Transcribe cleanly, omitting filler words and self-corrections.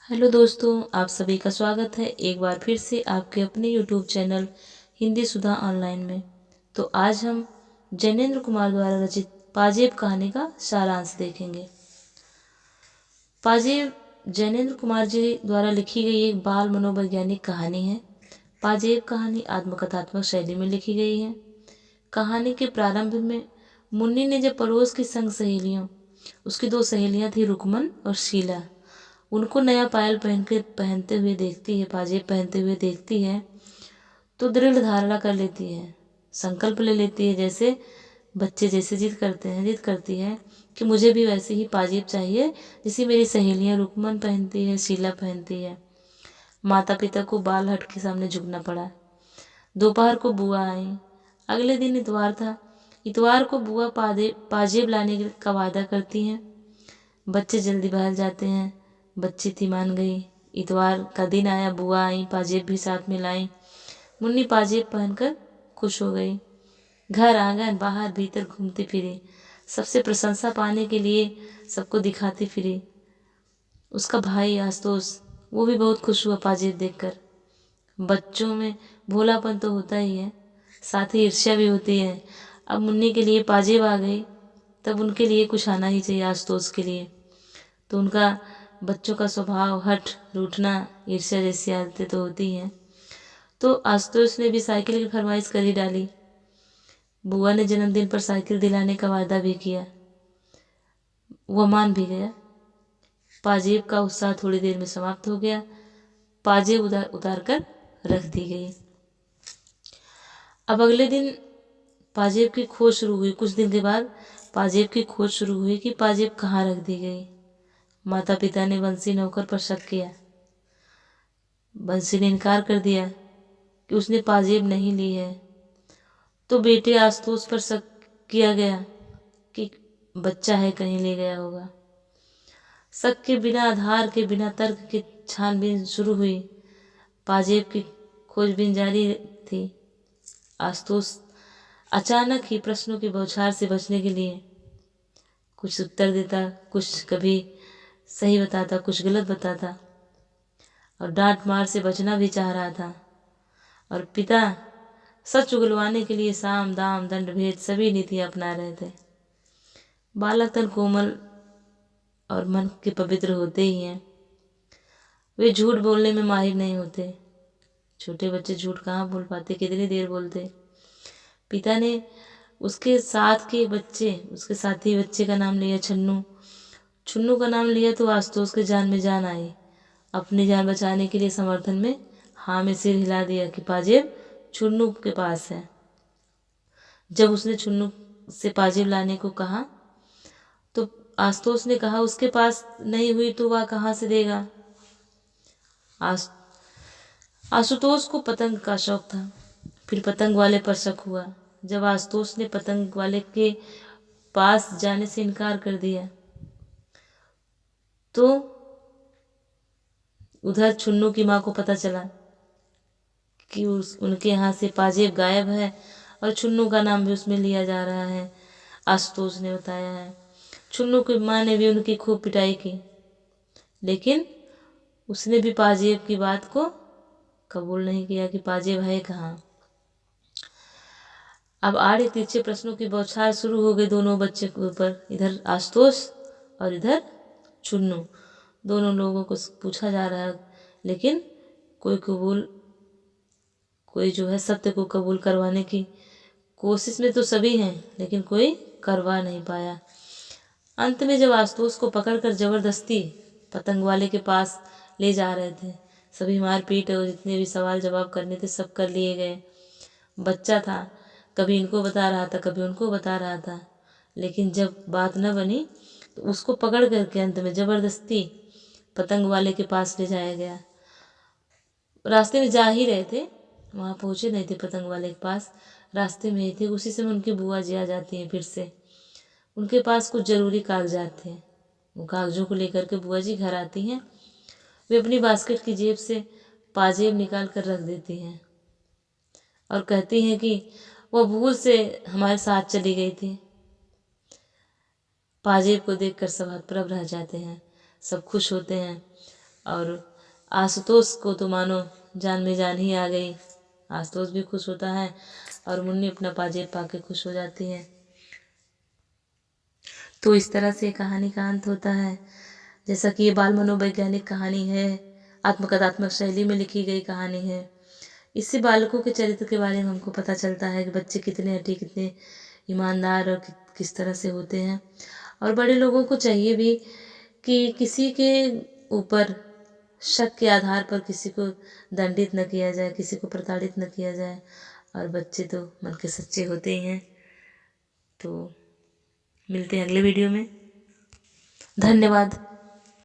Hello दोस्तों, आप सभी का स्वागत है एक बार फिर से आपके अपने यूट्यूब चैनल हिंदी सुधा ऑनलाइन में। तो आज हम जैनेंद्र कुमार द्वारा रचित पाजेब कहानी का सारांश देखेंगे। पाजेब जैनेंद्र कुमार जी द्वारा लिखी गई एक बाल मनोवैज्ञानिक कहानी है। पाजेब कहानी आत्मकथात्मक शैली में लिखी गई है। कहानी के प्रारंभ में मुन्नी ने जब पड़ोस की संग सहेलियों, उसकी दो सहेलियां थी रुकमन और शीला, उनको नया पायल पहनते हुए देखती है, पाजेब पहनते हुए देखती है तो दृढ़ धारणा कर लेती है, संकल्प ले लेती है, जैसे बच्चे जैसे जिद करती है कि मुझे भी वैसे ही पाजेब चाहिए जैसी मेरी सहेलियां रुकमन पहनती है, शीला पहनती है। माता पिता को बाल हट के सामने झुकना पड़ा। दोपहर को बुआ आई। अगले दिन इतवार था। इतवार को बुआ पाजेब लाने का वादा करती हैं। बच्चे जल्दी बाहर जाते हैं। बच्ची थी मान गई। इतवार का दिन आया, बुआ आई, पाजेब भी साथ में लाई। मुन्नी पाजेब पहनकर खुश हो गई। घर आंगन बाहर भीतर घूमती फिरी, सबसे प्रशंसा पाने के लिए सबको दिखाती फिरी। उसका भाई आस्तोष, वो भी बहुत खुश हुआ पाजेब देखकर। बच्चों में भोलापन तो होता ही है, साथ ही ईर्ष्या भी होती है। अब मुन्नी के लिए पाजेब आ गई, तब उनके लिए कुछ आना ही चाहिए आस्तोष के लिए। तो उनका बच्चों का स्वभाव हठ, रूठना, ईर्ष्या जैसी आदतें तो होती हैं। तो आस्तोष ने भी साइकिल की फरमाइश कर ही डाली। बुआ ने जन्मदिन पर साइकिल दिलाने का वादा भी किया, वह मान भी गया। पाजेब का उत्साह थोड़ी देर में समाप्त हो गया। पाजेब उतार कर रख दी गई। अब अगले दिन पाजेब की खोज शुरू हुई। कुछ दिन के बाद पाजेब की खोज शुरू हुई कि पाजेब कहाँ रख दी गई। माता पिता ने बंसी नौकर पर शक किया। बंसी ने इनकार कर दिया कि उसने पाजेब नहीं ली है। तो बेटे आस्तोष पर शक किया गया कि बच्चा है, कहीं ले गया होगा। शक के बिना, आधार के बिना तर्क की छानबीन शुरू हुई। पाजेब की खोजबीन जारी थी। आस्तोष अचानक ही प्रश्नों की बौछार से बचने के लिए कुछ उत्तर देता, कुछ कभी सही बताता, कुछ गलत बताता, और डांट मार से बचना भी चाह रहा था। और पिता सच उगलवाने के लिए साम दाम दंड भेद सभी नीतियां अपना रहे थे। बालक तन कोमल और मन के पवित्र होते ही हैं, वे झूठ बोलने में माहिर नहीं होते। छोटे बच्चे झूठ कहाँ बोल पाते, कितनी देर बोलते। पिता ने उसके साथी बच्चे का नाम लिया छन्नू। छुन्नू का नाम लिया तो आस्तोष के जान में जान आई। अपनी जान बचाने के लिए समर्थन में हाँ में सिर हिला दिया कि पाजेब छुन्नू के पास है। जब उसने छुन्नू से पाजेब लाने को कहा तो आस्तोष ने कहा उसके पास नहीं हुई तो वह कहाँ से देगा। आशुतोष को पतंग का शौक था, फिर पतंग वाले पर शक हुआ। जब आशुतोष ने पतंग वाले के पास जाने से इनकार कर दिया तो उधर छुन्नू की माँ को पता चला कि उनके यहाँ से पाजेब गायब है और छुन्नू का नाम भी उसमें लिया जा रहा है। आशुतोष ने बताया है। छुन्नू की माँ ने भी उनकी खूब पिटाई की, लेकिन उसने भी पाजेब की बात को कबूल नहीं किया कि पाजेब है कहाँ। अब आड़े तिरछे प्रश्नों की बौछार शुरू हो गई दोनों बच्चे के ऊपर। इधर आशुतोष और इधर छुन्नू, दोनों लोगों को पूछा जा रहा है, लेकिन कोई जो है सत्य को कबूल करवाने की कोशिश में तो सभी हैं, लेकिन कोई करवा नहीं पाया। अंत में जब आशुतोष को पकड़कर जबरदस्ती पतंग वाले के पास ले जा रहे थे, सभी मारपीट और जितने भी सवाल जवाब करने थे सब कर लिए गए। बच्चा था, कभी इनको बता रहा था, कभी उनको बता रहा था, लेकिन जब बात न बनी तो उसको पकड़ करके अंत में जबरदस्ती पतंग वाले के पास ले जाया गया। रास्ते में जा ही रहे थे, वहाँ पहुँचे नहीं थे पतंग वाले के पास, रास्ते में ही थे। उसी समय उनकी बुआ जी आ जाती हैं फिर से। उनके पास कुछ ज़रूरी कागजात थे। वो कागजों को लेकर के बुआ जी घर आती हैं। वे अपनी बास्केट की जेब से पाजेब निकाल कर रख देती हैं और कहती हैं कि वह भूल से हमारे साथ चली गई थी। पाजेब को देखकर सब हतप्रभ रह जाते हैं, सब खुश होते हैं। और आशुतोष को तो मानो जान में जान ही आ गई। आशुतोष भी खुश होता है और मुन्नी अपना पाजेब पाके खुश हो जाती है। तो इस तरह से कहानी का अंत होता है। जैसा कि ये बाल मनोवैज्ञानिक कहानी है, आत्मकथात्मक शैली में लिखी गई कहानी है। इससे बालकों के चरित्र के बारे में हमको पता चलता है कि बच्चे कितने हठी, कितने ईमानदार और किस तरह से होते हैं। और बड़े लोगों को चाहिए भी कि किसी के ऊपर शक के आधार पर किसी को दंडित न किया जाए, किसी को प्रताड़ित न किया जाए। और बच्चे तो मन के सच्चे होते ही हैं। तो मिलते हैं अगले वीडियो में। धन्यवाद।